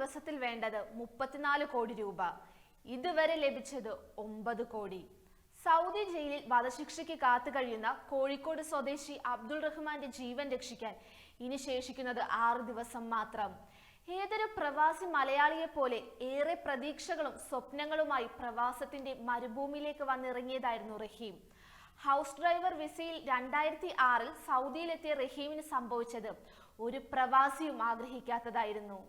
ദിവസത്തിൽ വേണ്ടത് 34 കോടി രൂപ. ഇതുവരെ ലഭിച്ചത് 9 കോടി. സൗദി ജയിലിൽ വധശിക്ഷയ്ക്ക് കാത്തു കഴിയുന്ന കോഴിക്കോട് സ്വദേശി അബ്ദുൾ റഹ്മാന്റെ ജീവൻ രക്ഷിക്കാൻ ഇനി ശേഷിക്കുന്നത് 6 ദിവസം മാത്രം. ഏതൊരു പ്രവാസി മലയാളിയെ പോലെ ഏറെ പ്രതീക്ഷകളും സ്വപ്നങ്ങളുമായി പ്രവാസത്തിന്റെ മരുഭൂമിയിലേക്ക് വന്നിറങ്ങിയതായിരുന്നു റഹീം. ഹൗസ് ഡ്രൈവർ വിസയിൽ 2006 സൗദിയിലെത്തിയ റഹീമിന് സംഭവിച്ചത് ഒരു പ്രവാസിയും ആഗ്രഹിക്കാത്തതായിരുന്നു.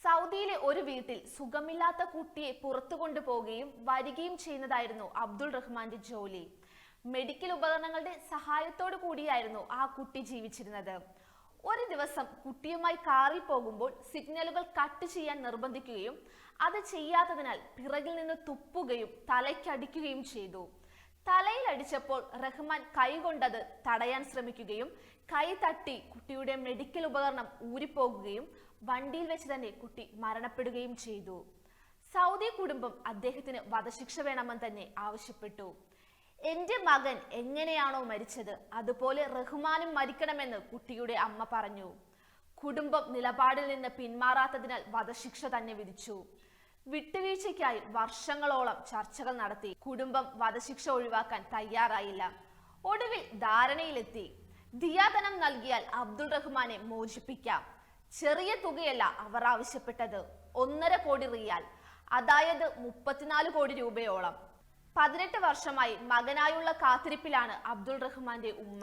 സൗദിയിലെ ഒരു വീട്ടിൽ സുഖമില്ലാത്ത കുട്ടിയെ പുറത്തു കൊണ്ടുപോവുകയും വരികയും ചെയ്യുന്നതായിരുന്നു അബ്ദുൾ റഹ്മാന്റെ ജോലി. മെഡിക്കൽ ഉപകരണങ്ങളുടെ സഹായത്തോടു കൂടിയായിരുന്നു ആ കുട്ടി ജീവിച്ചിരുന്നത്. ഒരു ദിവസം കുട്ടിയുമായി കാറിൽ പോകുമ്പോൾ സിഗ്നലുകൾ കട്ട് ചെയ്യാൻ നിർബന്ധിക്കുകയും അത് ചെയ്യാത്തതിനാൽ പിറകിൽ നിന്ന് തുപ്പുകയും തലയ്ക്കടിക്കുകയും ചെയ്തു. തലയിൽ അടിച്ചപ്പോൾ റഹ്മാൻ കൈകൊണ്ടത് തടയാൻ ശ്രമിക്കുകയും കൈ തട്ടി കുട്ടിയുടെ മെഡിക്കൽ ഉപകരണം ഊരിപ്പോകുകയും വണ്ടിയിൽ വെച്ച് തന്നെ കുട്ടി മരണപ്പെടുകയും ചെയ്തു. സൗദി കുടുംബം അദ്ദേഹത്തിന് വധശിക്ഷ വേണമെന്ന് തന്നെ ആവശ്യപ്പെട്ടു. എന്റെ മകൻ എങ്ങനെയാണോ മരിച്ചത് അതുപോലെ റഹ്മാനും മരിക്കണമെന്ന് കുട്ടിയുടെ അമ്മ പറഞ്ഞു. കുടുംബം നിലപാടിൽ നിന്ന് പിന്മാറാത്തതിനാൽ വധശിക്ഷ തന്നെ വിധിച്ചു. വിട്ടുവീഴ്ചയ്ക്കായി വർഷങ്ങളോളം ചർച്ചകൾ നടത്തി. കുടുംബം വധശിക്ഷ ഒഴിവാക്കാൻ തയ്യാറായില്ല. ഒടുവിൽ ധാരണയിലെത്തി. ദിയാധനം നൽകിയാൽ അബ്ദുൾ റഹ്മാനെ മോചിപ്പിക്കാം. ചെറിയ തുകയല്ല അവർ ആവശ്യപ്പെട്ടത്, 1.5 കോടി റിയാൽ, അതായത് 34 കോടി രൂപയോളം. 18 വർഷമായി മകനായുള്ള കാത്തിരിപ്പിലാണ് അബ്ദുൾ റഹ്മാന്റെ ഉമ്മ.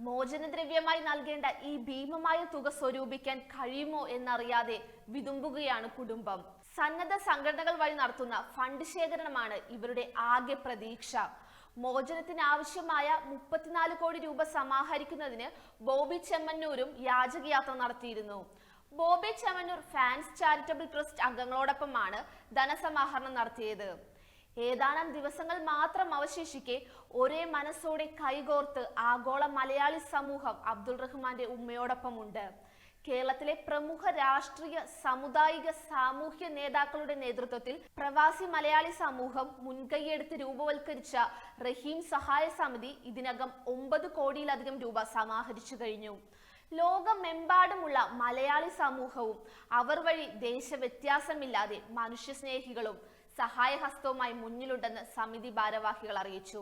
മോചനദ്രവ്യമായി നൽകേണ്ട ഈ ഭീമമായ തുക സ്വരൂപിക്കാൻ കഴിയുമോ എന്നറിയാതെ വിതുമ്പുകയാണ് കുടുംബം. സന്നദ്ധ സംഘടനകൾ വഴി നടത്തുന്ന ഫണ്ട് ശേഖരണമാണ് ഇവരുടെ ആകെ പ്രതീക്ഷ. മോചനത്തിന് ആവശ്യമായ 34 കോടി രൂപ സമാഹരിക്കുന്നതിന് ബോബി ചെമ്മന്നൂരും യാചകയാത്ര നടത്തിയിരുന്നു. Boby Chemmanur fans charitable trust അംഗങ്ങളോടൊപ്പമാണ് ധനസമാഹരണം നടത്തിയത്. ഏതാനും ദിവസങ്ങൾ മാത്രം അവശേഷിക്കെ ഒരേ മനസ്സോടെ കൈകോർത്ത് ആഗോള മലയാളി സമൂഹം അബ്ദുൾ റഹ്മാന്റെ ഉമ്മയോടൊപ്പമുണ്ട്. കേരളത്തിലെ പ്രമുഖ രാഷ്ട്രീയ, സാമുദായിക, സാമൂഹ്യ നേതാക്കളുടെ നേതൃത്വത്തിൽ പ്രവാസി മലയാളി സമൂഹം മുൻകൈയെടുത്ത് രൂപവൽക്കരിച്ച റഹീം സഹായ സമിതി ഇതിനകം 9 കോടിയിലധികം രൂപ സമാഹരിച്ചു കഴിഞ്ഞു. ലോകമെമ്പാടുമുള്ള മലയാളി സമൂഹവും അവർ വഴി ദേശവ്യത്യാസമില്ലാതെ മനുഷ്യസ്നേഹികളും സഹായഹസ്തവുമായി മുന്നിലുണ്ടെന്ന് സമിതി ഭാരവാഹികൾ അറിയിച്ചു.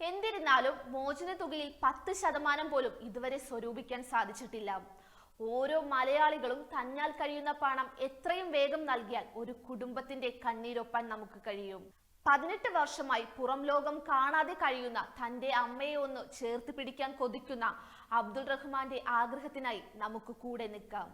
എന്നിരുന്നാലും മോചന തുകയിൽ 10% പോലും ഇതുവരെ സ്വരൂപിക്കാൻ സാധിച്ചിട്ടില്ല. ഓരോ മലയാളികളും തന്നാൽ കഴിയുന്ന പണം എത്രയും വേഗം നൽകിയാൽ ഒരു കുടുംബത്തിന്റെ കണ്ണീരൊപ്പാൻ നമുക്ക് കഴിയും. 18 വർഷമായി പുറം ലോകം കാണാതെ കഴിയുന്ന തന്റെ അമ്മയെ ഒന്ന് ചേർത്ത് പിടിക്കാൻ കൊതിക്കുന്ന അബ്ദുൾ റഹ്മാന്റെ ആഗ്രഹത്തിനായി നമുക്ക് കൂടെ നിൽക്കാം.